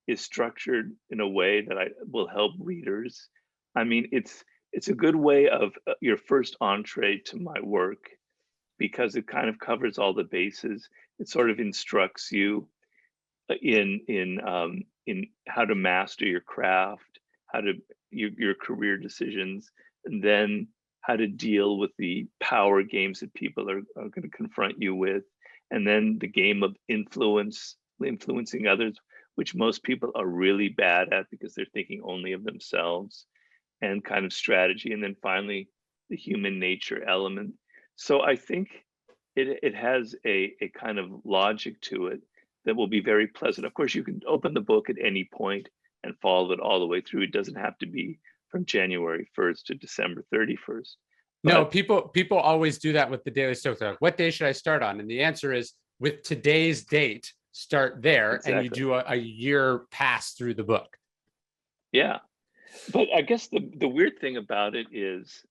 B: is structured in a way that I will help readers. I mean, it's a good way of your first entree to my work because it kind of covers all the bases. It sort of instructs you in how to master your craft, how to your career decisions, and then how to deal with the power games that people are going to confront you with, and then the game of influencing others, which most people are really bad at because they're thinking only of themselves, and kind of strategy, and then finally the human nature element. So I think it has a kind of logic to it that will be very pleasant. Of course, you can open the book at any point and follow it all the way through. It doesn't have to be from January 1st to December 31st.
A: No, people always do that with the Daily Stoic. They're like, what day should I start on? And the answer is, with today's date, start there. Exactly. And you do a year pass through the book.
B: Yeah. But I guess the weird thing about it is,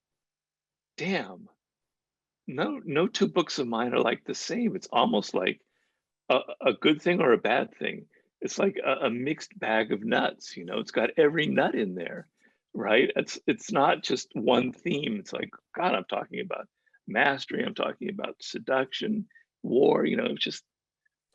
B: damn, no two books of mine are like the same. It's almost like a good thing or a bad thing. It's like a mixed bag of nuts. It's got every nut in there, right? It's not just one theme. It's like, God, I'm talking about mastery. I'm talking about seduction, war. It's just,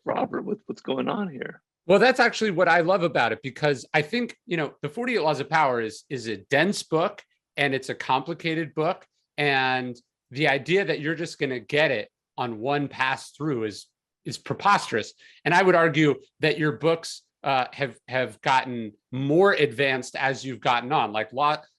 B: Robert, what's going on here?
A: Well, that's actually what I love about it, because I think, the 48 Laws of Power is a dense book, and it's a complicated book. And the idea that you're just going to get it on one pass through is preposterous. And I would argue that your books have gotten more advanced as you've gotten on. Like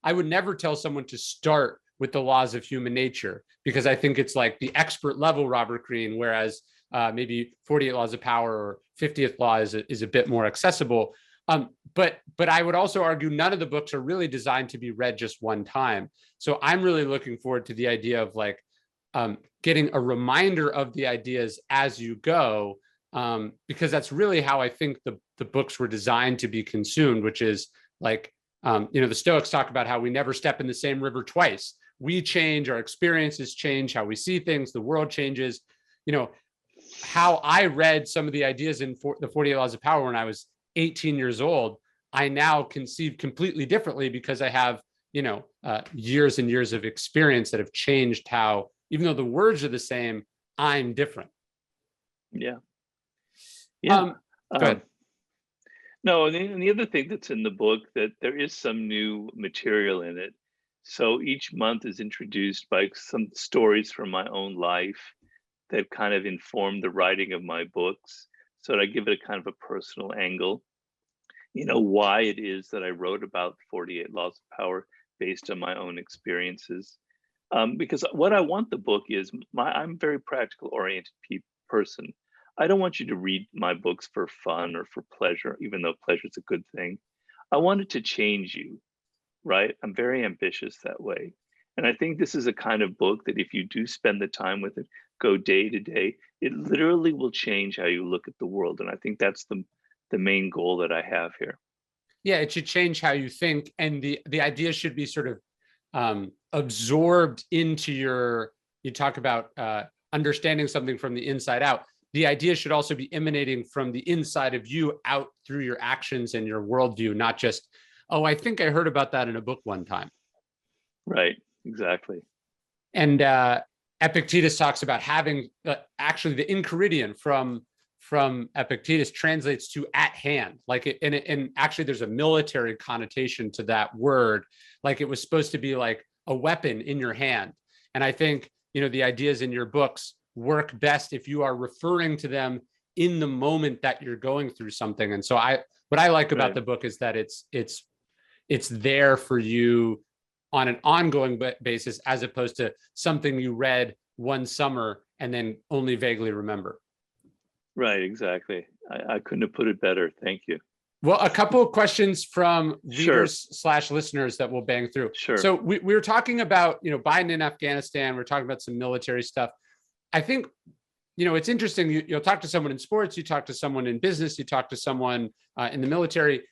A: I would never tell someone to start with the Laws of Human Nature, because I think it's like the expert level Robert Greene, whereas maybe 48 Laws of Power or 50th Law is a bit more accessible. But I would also argue none of the books are really designed to be read just one time. So I'm really looking forward to the idea of like getting a reminder of the ideas as you go, because that's really how I think the books were designed to be consumed, which is like, the Stoics talk about how we never step in the same river twice. We change, our experiences change, how we see things, the world changes. How I read some of the ideas in the 48 Laws of Power when I was 18 years old, I now conceive completely differently because I have, years and years of experience that have changed how, even though the words are the same, I'm different.
B: Yeah.
A: Go ahead.
B: No, and the other thing that's in the book, that there is some new material in it. So each month is introduced by some stories from my own life that kind of inform the writing of my books. So I give it a kind of a personal angle, why it is that I wrote about 48 Laws of Power based on my own experiences. Because what I want the book is, I'm a very practical oriented person. I don't want you to read my books for fun or for pleasure, even though pleasure is a good thing. I want it to change you, right? I'm very ambitious that way. And I think this is a kind of book that if you do spend the time with it, go day to day, it literally will change how you look at the world. And I think that's the main goal that I have here.
A: Yeah, it should change how you think. And the idea should be sort of absorbed into you talk about understanding something from the inside out. the idea should also be emanating from the inside of you out through your actions and your worldview, not just, oh, I think I heard about that in a book one time.
B: Right, exactly.
A: And Epictetus talks about having actually the enchiridion from Epictetus translates to at hand, like it, and actually there's a military connotation to that word, like it was supposed to be like a weapon in your hand. And I think, you know, the ideas in your books work best if you are referring to them in the moment that you're going through something. And so what I like about the book is that it's there for you on an ongoing basis, as opposed to something you read one summer and then only vaguely remember.
B: Right, exactly. I couldn't have put it better. Thank you.
A: Well, a couple of questions from readers/listeners that we'll bang through.
B: Sure.
A: So we were talking about, you know, Biden in Afghanistan. We're talking about some military stuff. I think, you know, it's interesting. You'll talk to someone in sports, you talk to someone in business, you talk to someone in the military.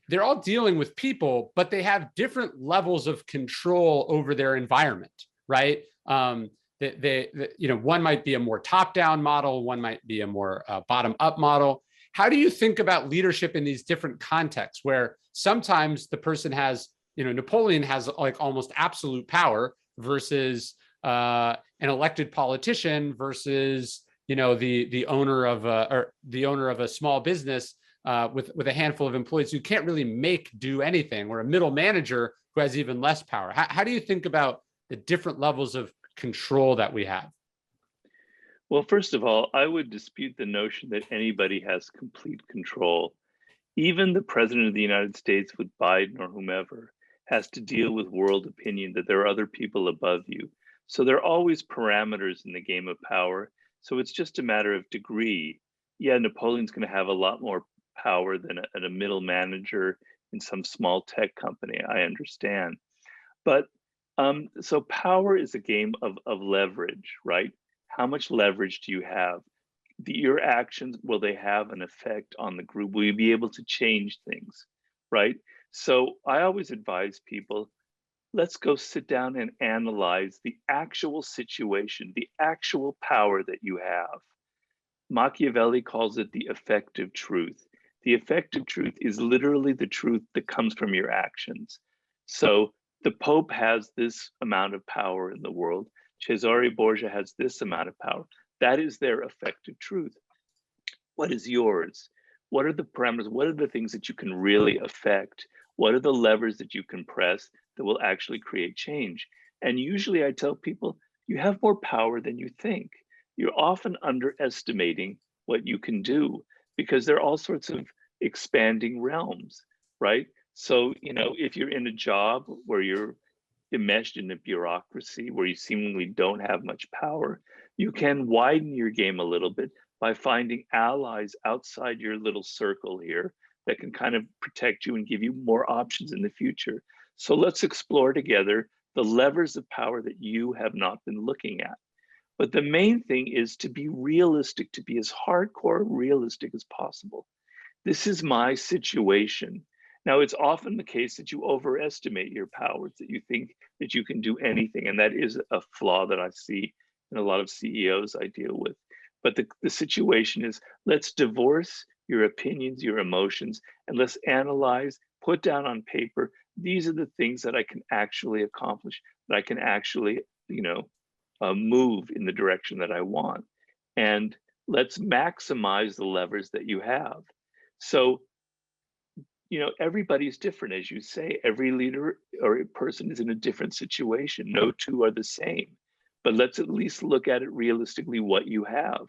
A: They're all dealing with people, but they have different levels of control over their environment, right? You know, one might be a more top-down model, one might be a more bottom-up model. How do you think about leadership in these different contexts where sometimes the person has, you know, Napoleon has like almost absolute power versus an elected politician versus, you know, the owner of a small business with a handful of employees who can't really do anything, or a middle manager who has even less power? How do you think about the different levels of control that we have?
B: Well, first of all, I would dispute the notion that anybody has complete control. Even the president of the United States, with Biden or whomever, has to deal with world opinion, that there are other people above you. So there are always parameters in the game of power. So it's just a matter of degree. Yeah, Napoleon's going to have a lot more power than a middle manager in some small tech company, I understand. But so power is a game of leverage, right? How much leverage do you have? Your actions, will they have an effect on the group? Will you be able to change things, right? So I always advise people, let's go sit down and analyze the actual situation, the actual power that you have. Machiavelli calls it the effective truth. The effective truth is literally the truth that comes from your actions. So the Pope has this amount of power in the world. Cesare Borgia has this amount of power. That is their effective truth. What is yours? What are the parameters? What are the things that you can really affect? What are the levers that you can press that will actually create change? And usually I tell people, you have more power than you think. You're often underestimating what you can do, because there are all sorts of expanding realms, right? So, you know, if you're in a job where you're enmeshed in a bureaucracy where you seemingly don't have much power, you can widen your game a little bit by finding allies outside your little circle here that can kind of protect you and give you more options in the future. So let's explore together the levers of power that you have not been looking at. But the main thing is to be realistic, to be as hardcore realistic as possible. This is my situation. Now, it's often the case that you overestimate your powers, that you think that you can do anything. And that is a flaw that I see in a lot of CEOs I deal with. But the situation is, let's divorce your opinions, your emotions, and let's analyze, put down on paper, these are the things that I can actually accomplish, that I can actually, you know, move in the direction that I want. And let's maximize the levers that you have. So, you know, everybody's different, as you say. Every leader or person is in a different situation. No two are the same. But let's at least look at it realistically, what you have.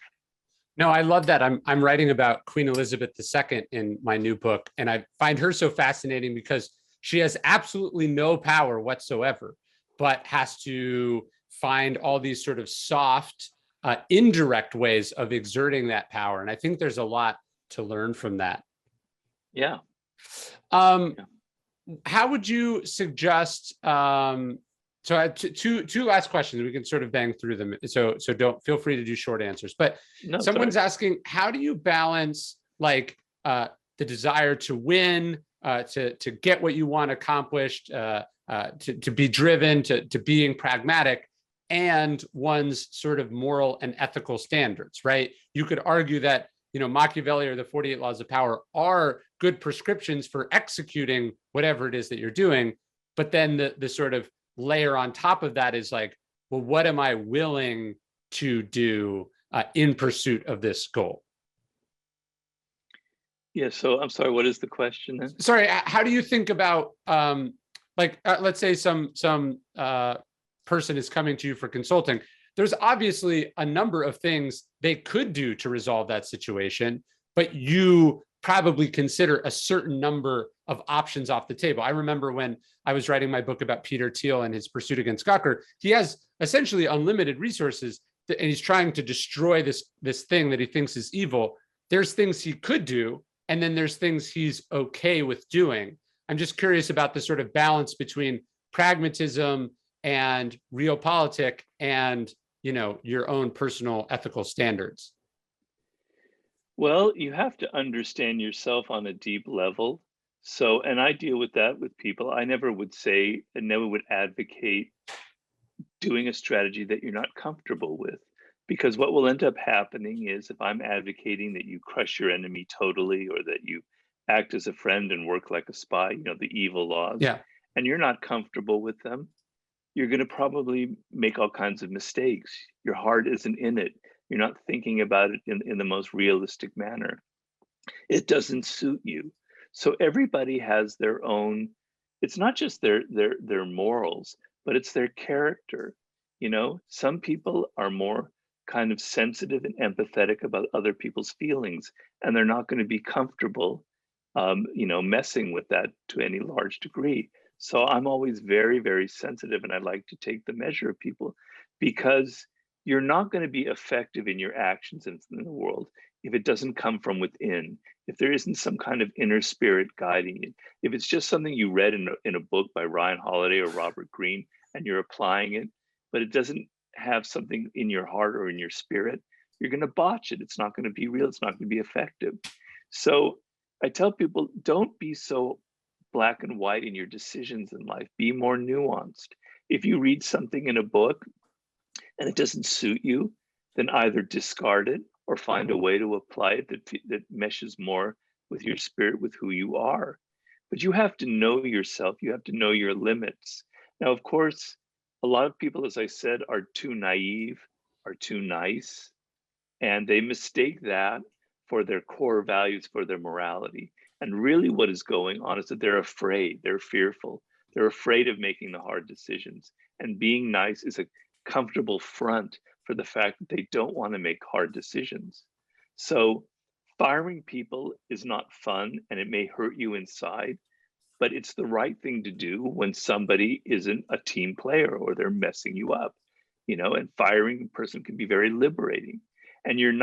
A: No, I love that. I'm writing about Queen Elizabeth II in my new book, and I find her so fascinating because she has absolutely no power whatsoever, but has to find all these sort of soft, indirect ways of exerting that power. And I think there's a lot to learn from that.
B: Yeah.
A: How would you suggest? So I have two last questions. We can sort of bang through them. So don't feel free to do short answers. But
B: No,
A: someone's asking, how do you balance like the desire to win, to get what you want accomplished, to be driven, to being pragmatic, and one's sort of moral and ethical standards, right? You could argue that, Machiavelli or the 48 Laws of Power are good prescriptions for executing whatever it is that you're doing. But then the sort of layer on top of that is like, well, what am I willing to do in pursuit of this goal?
B: Yeah. So I'm sorry, what is the question then?
A: Sorry, how do you think about let's say some person is coming to you for consulting? There's obviously a number of things they could do to resolve that situation, but you probably consider a certain number of options off the table. I remember when I was writing my book about Peter Thiel and his pursuit against Gawker, he has essentially unlimited resources and he's trying to destroy this thing that he thinks is evil. There's things he could do, and then there's things he's okay with doing. I'm just curious about the sort of balance between pragmatism and realpolitik and, your own personal ethical standards.
B: Well, you have to understand yourself on a deep level. So, and I deal with that with people. I never would say and never would advocate doing a strategy that you're not comfortable with. Because what will end up happening is if I'm advocating that you crush your enemy totally or that you act as a friend and work like a spy, the evil laws,
A: Yeah.
B: and you're not comfortable with them, you're going to probably make all kinds of mistakes. Your heart isn't in it. You're not thinking about it in the most realistic manner. It doesn't suit you. So everybody has their own, it's not just their morals, but it's their character. Some people are more kind of sensitive and empathetic about other people's feelings, and they're not going to be comfortable, messing with that to any large degree. So I'm always very, very sensitive, and I like to take the measure of people because you're not going to be effective in your actions in the world if it doesn't come from within, if there isn't some kind of inner spirit guiding you, if it's just something you read in a book by Ryan Holiday or Robert Greene and you're applying it, but it doesn't have something in your heart or in your spirit, you're going to botch it. It's not going to be real. It's not going to be effective. So I tell people, don't be so black and white in your decisions in life. Be more nuanced. If you read something in a book and it doesn't suit you, then either discard it or find a way to apply it that meshes more with your spirit, with who you are. But you have to know yourself. You have to know your limits. Now, of course, a lot of people, as I said, are too naive, are too nice, and they mistake that for their core values, for their morality. And really what is going on is that they're afraid, they're fearful, they're afraid of making the hard decisions. And being nice is a comfortable front for the fact that they don't want to make hard decisions. So firing people is not fun and it may hurt you inside, but it's the right thing to do when somebody isn't a team player or they're messing you up, and firing a person can be very liberating. And your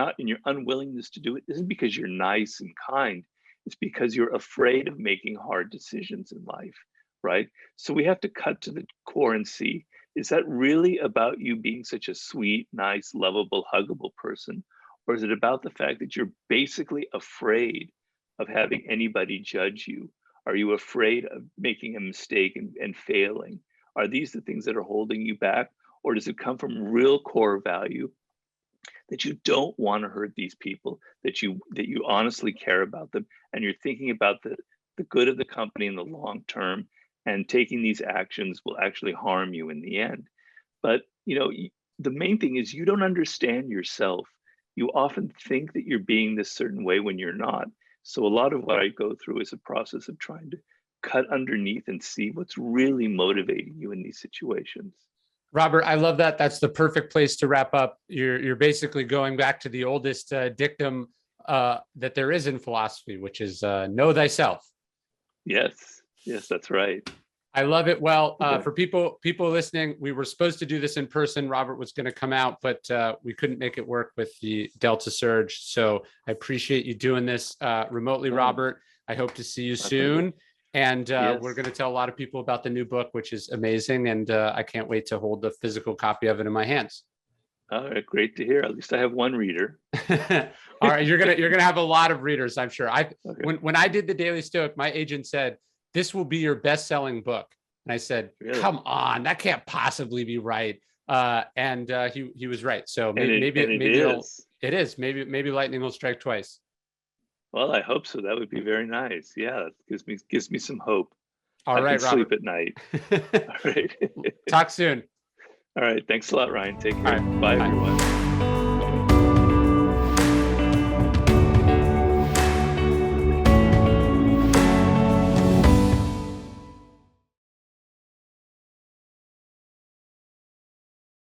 B: unwillingness to do it isn't because you're nice and kind, it's because you're afraid of making hard decisions in life, right? So we have to cut to the core and see, is that really about you being such a sweet, nice, lovable, huggable person? Or is it about the fact that you're basically afraid of having anybody judge you? Are you afraid of making a mistake and failing? Are these the things that are holding you back? Or does it come from real core value that you don't want to hurt these people, that you honestly care about them, and you're thinking about the good of the company in the long term, and taking these actions will actually harm you in the end? But the main thing is you don't understand yourself. You often think that you're being this certain way when you're not. So a lot of what I go through is a process of trying to cut underneath and see what's really motivating you in these situations.
A: Robert, I love that. That's the perfect place to wrap up. You're basically going back to the oldest dictum that there is in philosophy, which is know thyself.
B: Yes, that's right.
A: I love it. Well, for people listening, we were supposed to do this in person. Robert was going to come out, but we couldn't make it work with the Delta surge. So I appreciate you doing this remotely, Robert. I hope to see you soon. And we're going to tell a lot of people about the new book, which is amazing. And I can't wait to hold the physical copy of it in my hands.
B: All right, great to hear. At least I have one reader.
A: All right, you're gonna have a lot of readers, I'm sure. When I did the Daily Stoic, my agent said, "This will be your best-selling book." And I said, "Come on, that can't possibly be right." And he was right. So
B: And
A: maybe
B: it is.
A: it is. Maybe lightning will strike twice.
B: Well, I hope so. That would be very nice. Yeah, it gives me some hope.
A: All
B: I can
A: right,
B: sleep
A: Robert.
B: at night. All right.
A: Talk soon.
B: All right. Thanks a lot, Ryan. Take
A: All
B: care.
A: right.
B: Bye,
A: Bye.
B: everyone.